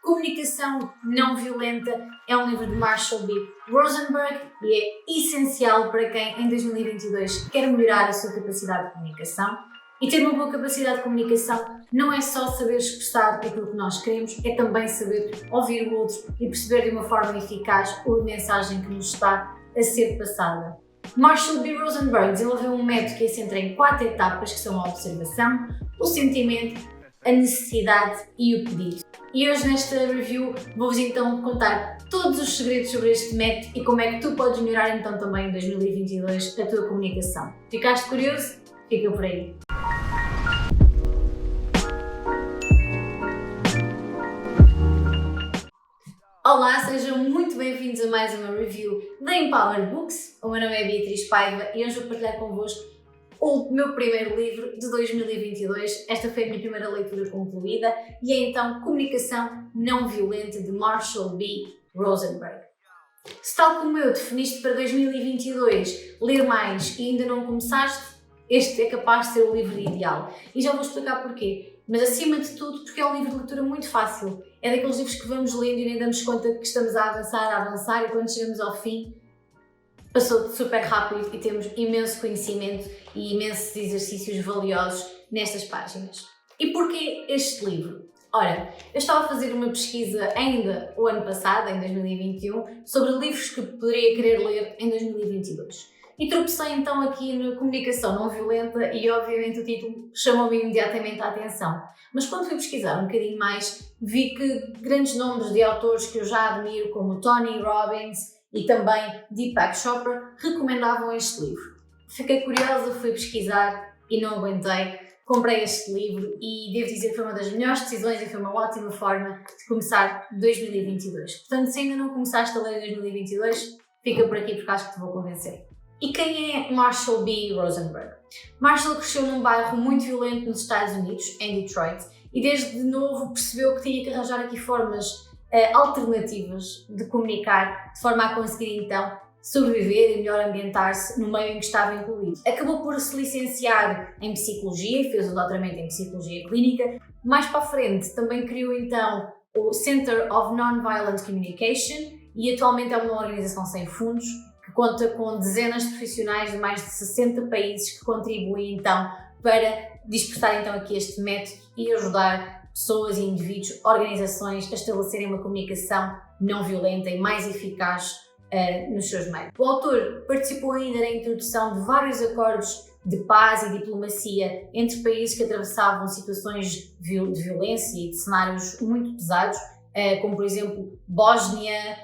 Comunicação Não Violenta é um livro de Marshall B. Rosenberg e é essencial para quem em 2022 quer melhorar a sua capacidade de comunicação. E ter uma boa capacidade de comunicação não é só saber expressar aquilo que nós queremos, é também saber ouvir o outro e perceber de uma forma eficaz a mensagem que nos está a ser passada. Marshall B. Rosenberg desenvolveu um método que se centra em 4 etapas, que são a observação, o sentimento, a necessidade e o pedido. E hoje nesta review vou-vos então contar todos os segredos sobre este método e como é que tu podes melhorar então também em 2022 a tua comunicação. Ficaste curioso? Fica por aí. Olá, sejam muito bem-vindos a mais uma review da Empower Books. O meu nome é Beatriz Paiva e hoje vou partilhar convosco o meu primeiro livro de 2022. Esta foi a minha primeira leitura concluída e é então Comunicação Não Violenta de Marshall B. Rosenberg. Se tal como eu definiste para 2022 ler mais e ainda não começaste, este é capaz de ser o livro ideal. E já vou explicar porquê. Mas acima de tudo porque é um livro de leitura muito fácil. É daqueles livros que vamos lendo e nem damos conta que estamos a avançar e quando chegamos ao fim passou super rápido e temos imenso conhecimento e imensos exercícios valiosos nestas páginas. E porquê este livro? Ora, eu estava a fazer uma pesquisa ainda o ano passado, em 2021, sobre livros que poderia querer ler em 2022. E tropecei então aqui na Comunicação Não Violenta e obviamente o título chamou-me imediatamente a atenção. Mas quando fui pesquisar um bocadinho mais, vi que grandes nomes de autores que eu já admiro, como Tony Robbins e também Deepak Chopra, recomendavam este livro. Fiquei curiosa, fui pesquisar e não aguentei. Comprei este livro e devo dizer que foi uma das melhores decisões e foi uma ótima forma de começar 2022. Portanto, se ainda não começaste a ler em 2022, fica por aqui porque acho que te vou convencer. E quem é Marshall B. Rosenberg? Marshall cresceu num bairro muito violento nos Estados Unidos, em Detroit, e desde novo percebeu que tinha que arranjar aqui formas alternativas de comunicar, de forma a conseguir então sobreviver e melhor ambientar-se no meio em que estava incluído. Acabou por se licenciar em Psicologia e fez o doutoramento em Psicologia Clínica. Mais para a frente também criou então o Center of Nonviolent Communication e atualmente é uma organização sem fundos que conta com dezenas de profissionais de mais de 60 países que contribuem então para dispersar então aqui este método e ajudar pessoas e indivíduos, organizações a estabelecerem uma comunicação não violenta e mais eficaz nos seus meios. O autor participou ainda na introdução de vários acordos de paz e diplomacia entre países que atravessavam situações de violência e de cenários muito pesados, como por exemplo Bósnia,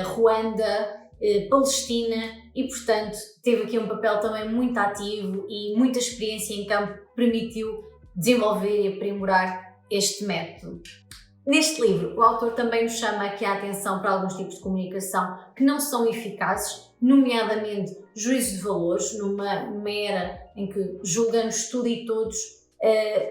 Ruanda, Palestina e portanto teve aqui um papel também muito ativo e muita experiência em campo permitiu desenvolver e aprimorar este método. Neste livro, o autor também nos chama aqui a atenção para alguns tipos de comunicação que não são eficazes, nomeadamente juízo de valores, numa era em que julgamos tudo e todos,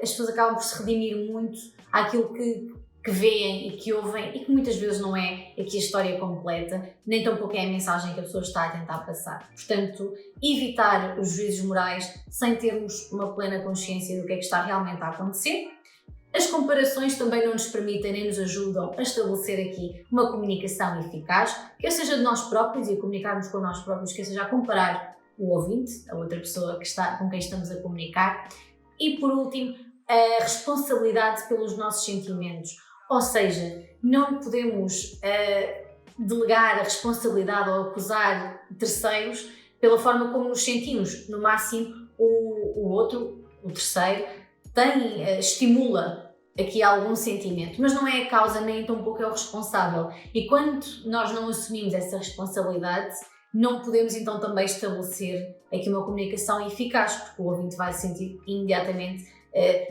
as pessoas acabam por se redimir muito àquilo que veem e que ouvem e que muitas vezes não é aqui a história completa, nem tampouco é a mensagem que a pessoa está a tentar passar. Portanto, evitar os juízos morais sem termos uma plena consciência do que é que está realmente a acontecer. As comparações também não nos permitem nem nos ajudam a estabelecer aqui uma comunicação eficaz, quer seja de nós próprios e comunicarmos com nós próprios, quer seja a comparar o ouvinte, a outra pessoa com quem estamos a comunicar. E por último, a responsabilidade pelos nossos sentimentos. Ou seja, não podemos delegar a responsabilidade ou acusar terceiros pela forma como nos sentimos. No máximo, o outro, o terceiro, estimula aqui algum sentimento, mas não é a causa nem tampouco é o responsável. E quando nós não assumimos essa responsabilidade, não podemos então também estabelecer aqui uma comunicação eficaz, porque o ouvinte vai se sentir imediatamente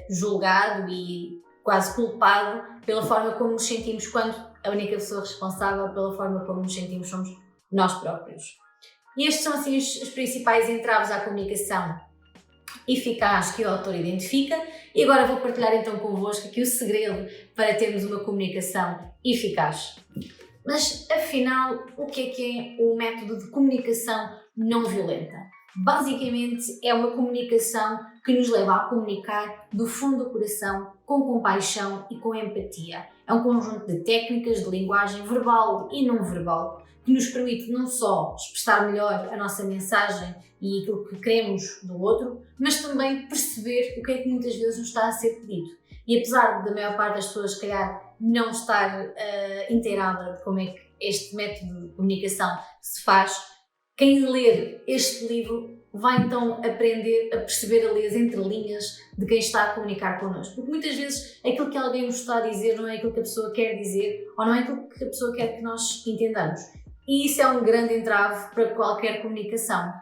julgado e quase culpado pela forma como nos sentimos, quando a única pessoa responsável pela forma como nos sentimos somos nós próprios. E estes são assim os principais entraves à comunicação eficaz que o autor identifica e agora vou partilhar então convosco aqui o segredo para termos uma comunicação eficaz. Mas afinal, o que é o método de comunicação não violenta? Basicamente é uma comunicação que nos leva a comunicar do fundo do coração, com compaixão e com empatia. É um conjunto de técnicas de linguagem verbal e não verbal que nos permite não só expressar melhor a nossa mensagem e aquilo que queremos do outro, mas também perceber o que é que muitas vezes nos está a ser pedido. E apesar da maior parte das pessoas, se calhar, não estar inteirada de como é que este método de comunicação se faz, quem ler este livro vai então aprender a perceber ali as entrelinhas de quem está a comunicar connosco. Porque muitas vezes aquilo que alguém nos está a dizer não é aquilo que a pessoa quer dizer ou não é aquilo que a pessoa quer que nós entendamos. E isso é um grande entrave para qualquer comunicação.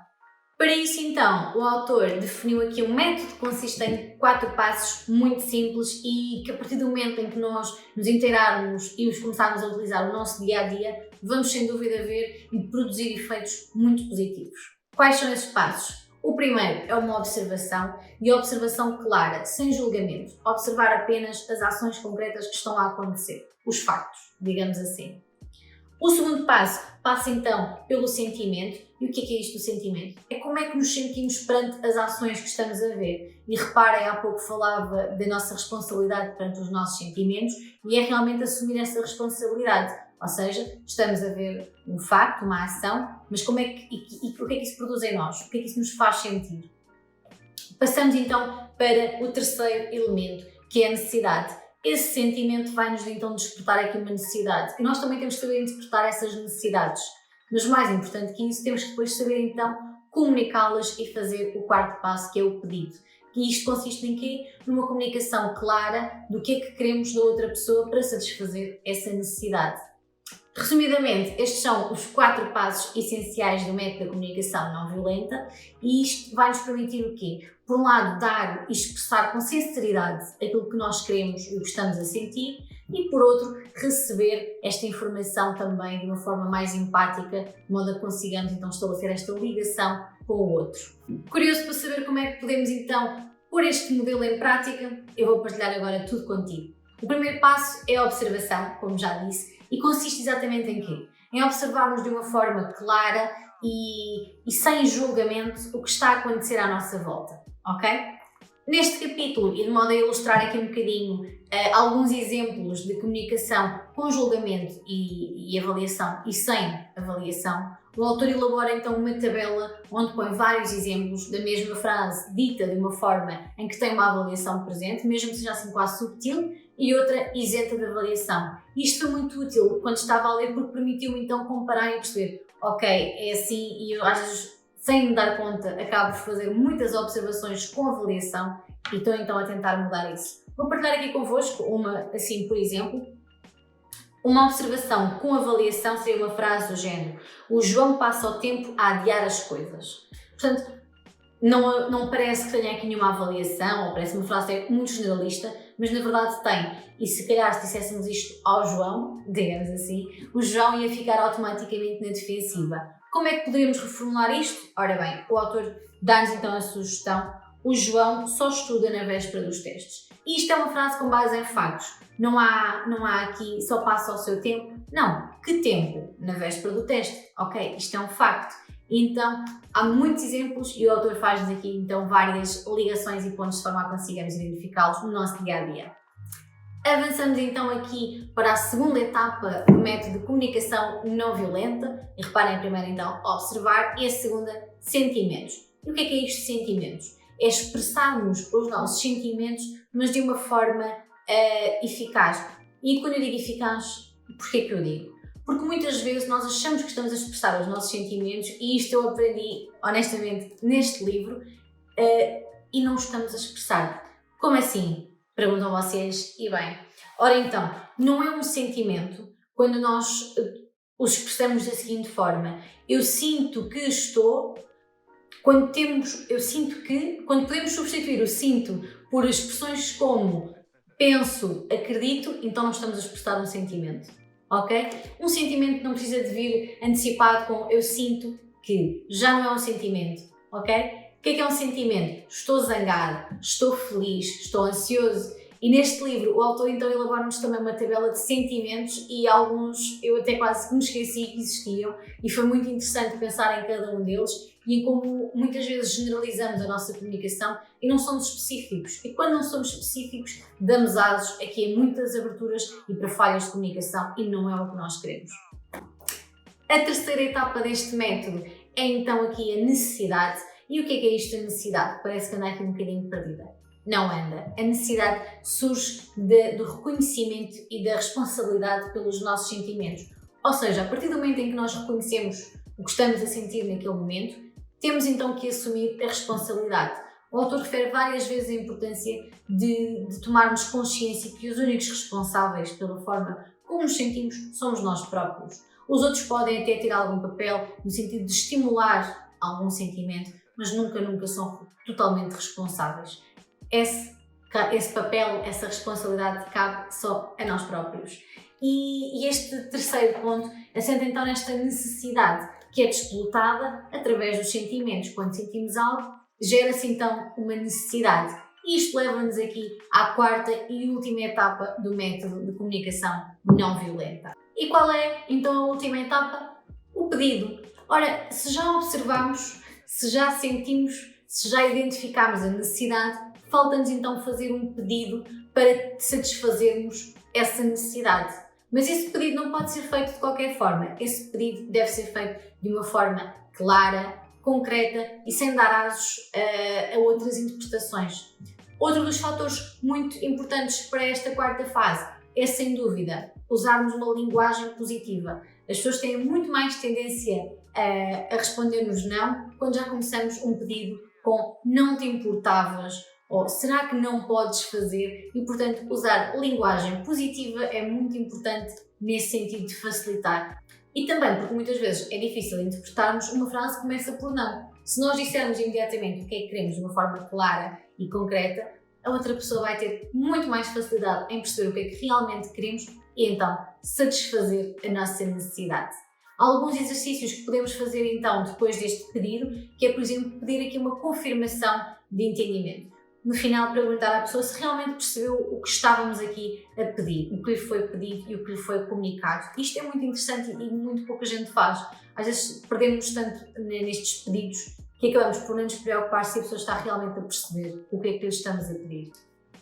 Para isso, então, o autor definiu aqui um método que consiste em 4 passos muito simples e que a partir do momento em que nós nos inteirarmos e os começarmos a utilizar no nosso dia-a-dia, vamos sem dúvida ver e produzir efeitos muito positivos. Quais são esses passos? O primeiro é uma observação e a observação clara, sem julgamento. Observar apenas as ações concretas que estão a acontecer, os factos, digamos assim. O segundo passo passa então pelo sentimento. E o que é isto do sentimento? É como é que nos sentimos perante as ações que estamos a ver. E reparem, há pouco falava da nossa responsabilidade perante os nossos sentimentos e é realmente assumir essa responsabilidade. Ou seja, estamos a ver um facto, uma ação, mas como é que, e o que é que isso produz em nós? O que é que isso nos faz sentir? Passamos então para o terceiro elemento, que é a necessidade. Esse sentimento vai-nos então despertar aqui uma necessidade e nós também temos que saber interpretar essas necessidades. Mas mais importante que isso, temos que depois saber então comunicá-las e fazer o quarto passo, que é o pedido. E isto consiste em quê? Numa comunicação clara do que é que queremos da outra pessoa para satisfazer essa necessidade. Resumidamente, estes são os 4 passos essenciais do método da comunicação não violenta e isto vai-nos permitir o quê? Por um lado, dar e expressar com sinceridade aquilo que nós queremos e o que estamos a sentir e, por outro, receber esta informação também de uma forma mais empática, de modo a consigamos então estabelecer esta ligação com o outro. Curioso para saber como é que podemos então pôr este modelo em prática? Eu vou partilhar agora tudo contigo. O primeiro passo é a observação, como já disse, e consiste exatamente em quê? Em observarmos de uma forma clara e sem julgamento o que está a acontecer à nossa volta, ok? Neste capítulo, e de modo a ilustrar aqui um bocadinho alguns exemplos de comunicação com julgamento e avaliação e sem avaliação, o autor elabora então uma tabela onde põe vários exemplos da mesma frase dita de uma forma em que tem uma avaliação presente, mesmo que seja assim quase subtil, e outra isenta de avaliação. Isto foi muito útil quando estava a ler porque permitiu-me então comparar e perceber, ok, é assim, e eu às vezes, sem me dar conta, acabo por fazer muitas observações com avaliação e estou então a tentar mudar isso. Vou partilhar aqui convosco uma, assim, por exemplo, uma observação com avaliação seria uma frase do género: o João passa o tempo a adiar as coisas. Portanto, não parece que tenha aqui nenhuma avaliação, ou parece uma frase muito generalista, mas na verdade tem. E se calhar se disséssemos isto ao João, digamos assim, o João ia ficar automaticamente na defensiva. Como é que poderíamos reformular isto? Ora bem, o autor dá-nos então a sugestão: o João só estuda na véspera dos testes. E isto é uma frase com base em factos. Não há aqui só passa o seu tempo. Não. Que tempo? Na véspera do teste. Ok, isto é um facto. Então, há muitos exemplos e o autor faz-nos aqui então várias ligações e pontos de forma a consigamos identificá-los no nosso dia-a-dia. Avançamos então aqui para a segunda etapa do método de comunicação não violenta. E reparem primeiro então observar e a segunda, sentimentos. E o que é isto de sentimentos? É expressarmos os nossos sentimentos, mas de uma forma eficaz. E quando eu digo eficaz, porquê que eu digo? Porque muitas vezes nós achamos que estamos a expressar os nossos sentimentos, e isto eu aprendi honestamente neste livro, e não estamos a expressar. Como assim? Perguntam vocês, e bem, ora então, não é um sentimento quando nós os expressamos da seguinte forma: eu sinto que estou. Quando podemos substituir o sinto por expressões como penso, acredito, então não estamos a expressar um sentimento, ok? Um sentimento não precisa de vir antecipado com eu sinto que, já não é um sentimento, ok? O que é um sentimento? Estou zangado, estou feliz, estou ansioso. E neste livro o autor então elabora-nos também uma tabela de sentimentos e alguns eu até quase que me esqueci que existiam e foi muito interessante pensar em cada um deles e em como muitas vezes generalizamos a nossa comunicação e não somos específicos. E quando não somos específicos, damos asos aqui a muitas aberturas e para falhas de comunicação e não é o que nós queremos. A terceira etapa deste método é então aqui a necessidade. E o que é isto da necessidade? Parece que anda aqui um bocadinho perdida. Não anda. A necessidade surge do reconhecimento e da responsabilidade pelos nossos sentimentos. Ou seja, a partir do momento em que nós reconhecemos o que estamos a sentir naquele momento, temos então que assumir a responsabilidade. O autor refere várias vezes a importância de tomarmos consciência que os únicos responsáveis pela forma como nos sentimos somos nós próprios. Os outros podem até ter algum papel no sentido de estimular algum sentimento, mas nunca são totalmente responsáveis. Esse papel, essa responsabilidade cabe só a nós próprios. E este terceiro ponto assenta então nesta necessidade que é desplotada através dos sentimentos. Quando sentimos algo, gera-se então uma necessidade. E isto leva-nos aqui à quarta e última etapa do método de comunicação não violenta. E qual é então a última etapa? O pedido. Ora, se já observamos, se já sentimos, se já identificamos a necessidade, falta-nos então fazer um pedido para satisfazermos essa necessidade. Mas esse pedido não pode ser feito de qualquer forma. Esse pedido deve ser feito de uma forma clara, concreta e sem dar asos a outras interpretações. Outro dos fatores muito importantes para esta quarta fase é, sem dúvida, usarmos uma linguagem positiva. As pessoas têm muito mais tendência a responder-nos não quando já começamos um pedido com não te importavas ou será que não podes fazer e, portanto, usar linguagem positiva é muito importante nesse sentido de facilitar. E também porque muitas vezes é difícil interpretarmos uma frase que começa por não. Se nós dissermos imediatamente o que é que queremos de uma forma clara e concreta, a outra pessoa vai ter muito mais facilidade em perceber o que é que realmente queremos e então satisfazer a nossa necessidade. Há alguns exercícios que podemos fazer então depois deste pedido, que é, por exemplo, pedir aqui uma confirmação de entendimento. No final, perguntar à pessoa se realmente percebeu o que estávamos aqui a pedir, o que lhe foi pedido e o que lhe foi comunicado. Isto é muito interessante e muito pouca gente faz. Às vezes perdemos tanto nestes pedidos que acabamos por não nos preocupar se a pessoa está realmente a perceber o que é que lhe estamos a pedir.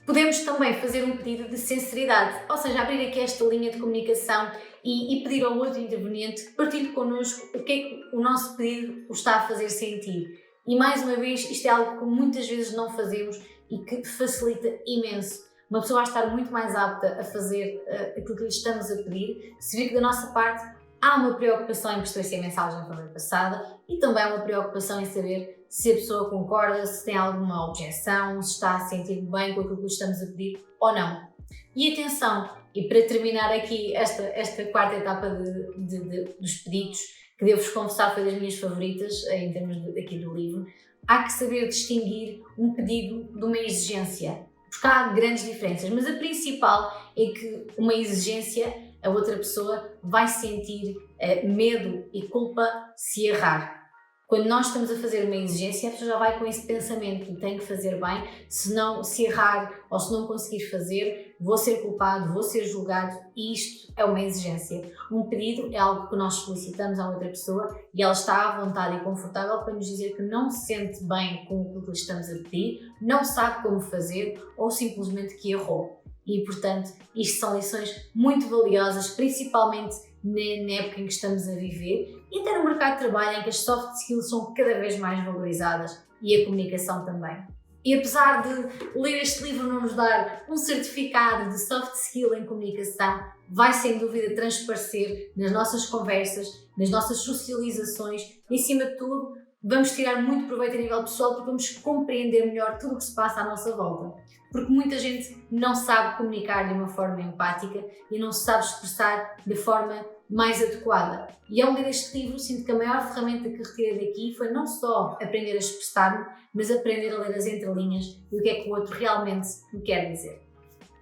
Podemos também fazer um pedido de sinceridade, ou seja, abrir aqui esta linha de comunicação e pedir ao outro interveniente que partilhe connosco o que é que o nosso pedido o está a fazer sentir. E mais uma vez, isto é algo que muitas vezes não fazemos e que facilita imenso. Uma pessoa vai estar muito mais apta a fazer aquilo que lhe estamos a pedir, se vir que da nossa parte há uma preocupação em perceber se a mensagem foi bem passada e também há uma preocupação em saber se a pessoa concorda, se tem alguma objeção, se está a sentir bem com aquilo que lhe estamos a pedir ou não. E atenção, e para terminar aqui esta quarta etapa dos pedidos, que devo-vos confessar foi das minhas favoritas em termos aqui do livro, há que saber distinguir um pedido de uma exigência, porque há grandes diferenças, mas a principal é que uma exigência, a outra pessoa vai sentir medo e culpa se errar. Quando nós estamos a fazer uma exigência, a pessoa já vai com esse pensamento, tenho que fazer bem, se errar ou se não conseguir fazer, vou ser culpado, vou ser julgado e isto é uma exigência. Um pedido é algo que nós solicitamos à outra pessoa e ela está à vontade e confortável para nos dizer que não se sente bem com o que lhe estamos a pedir, não sabe como fazer ou simplesmente que errou. E, portanto, isto são lições muito valiosas, principalmente na época em que estamos a viver e até no mercado de trabalho em que as soft skills são cada vez mais valorizadas e a comunicação também. E apesar de ler este livro não nos dar um certificado de soft skill em comunicação, vai sem dúvida transparecer nas nossas conversas, nas nossas socializações e, acima de tudo, vamos tirar muito proveito a nível pessoal porque vamos compreender melhor tudo o que se passa à nossa volta. Porque muita gente não sabe comunicar de uma forma empática e não se sabe expressar de forma mais adequada. E ao ler este livro, sinto que a maior ferramenta que retirei daqui foi não só aprender a expressar-me, mas aprender a ler as entrelinhas e o que é que o outro realmente me quer dizer.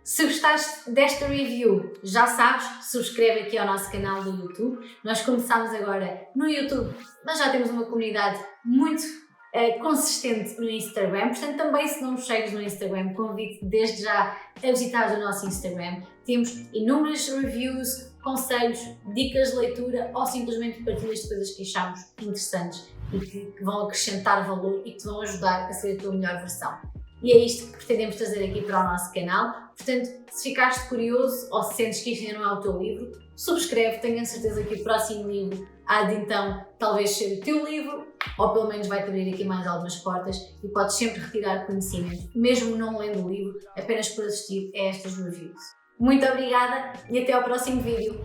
Se gostaste desta review, já sabes, subscreve aqui ao nosso canal do YouTube. Nós começámos agora no YouTube, mas já temos uma comunidade muito consistente no Instagram, portanto também se não nos segues no Instagram, convido-te desde já a visitar o nosso Instagram. Temos inúmeras reviews, conselhos, dicas de leitura ou simplesmente partilhas de coisas que achamos interessantes e que vão acrescentar valor e que te vão ajudar a ser a tua melhor versão. E é isto que pretendemos trazer aqui para o nosso canal. Portanto, se ficaste curioso ou se sentes que isto ainda não é o teu livro, subscreve, tenho a certeza que o próximo livro há de então talvez ser o teu livro, ou pelo menos vai-te abrir aqui mais algumas portas e podes sempre retirar conhecimento, mesmo não lendo o livro, apenas por assistir a estas reviews. Muito obrigada e até ao próximo vídeo!